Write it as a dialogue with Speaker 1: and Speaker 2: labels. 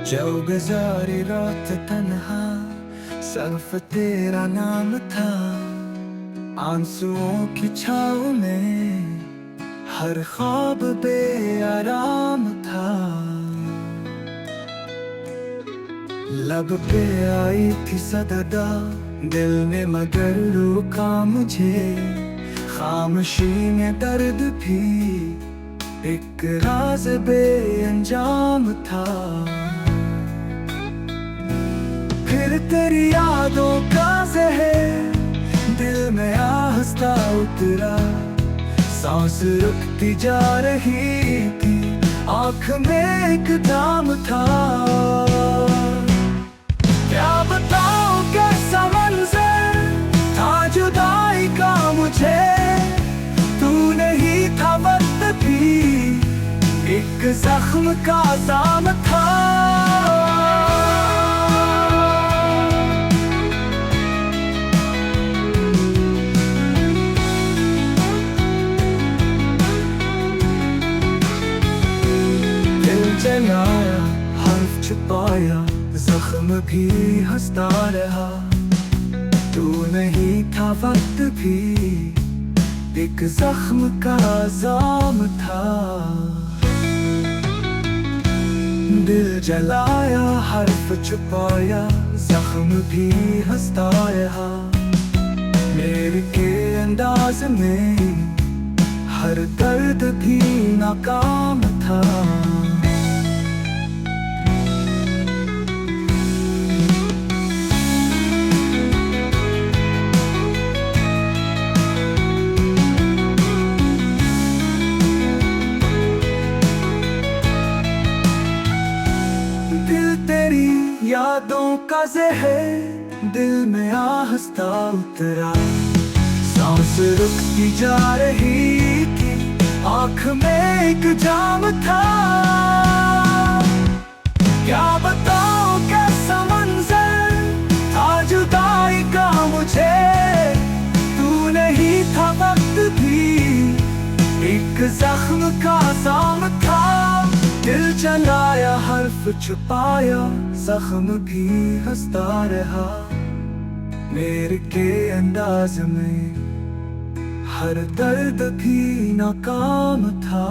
Speaker 1: जो गुजारी रात तन्हा, सिर्फ तेरा नाम था। आंसुओं की छाँव में हर ख्वाब बेआराम था। लब पे आई थी सददा दिल ने मगर रोका मुझे। खामोशी में दर्द भी एक राज बेअंजाम था। फिर तेरी यादों का ज़हर दिल में आहिस्ता उतरा। सांस रुकती जा रही थी, आँख में एक दाम था। क्या बताऊं कैसा मंजर था जुदाई का मुझे। तू नहीं था वक्त भी एक जख्म का जाम था। जलाया हर्फ छुपाया, जख्म भी हंसता रहा। तू नहीं था वक्त भी एक जख्म का जाम था। दिल जलाया हर्फ छुपाया, जख्म भी हंसता रहा। मेरे के अंदाज में हर दर्द भी नाकाम था। यादों का ज़हर दिल में आहिस्ता उतरा। सांस रुकती जा रही थी, आँख में एक जाम था। क्या बताऊं कैसा मंजर था जुदाई का मुझे। तू नहीं था वक्त भी एक जख्म का जाम था। दिल जलाया हर्फ छुपाया, जख्म भी हंसता रहा। मेरे के अंदाज में हर दर्द भी नाकाम था।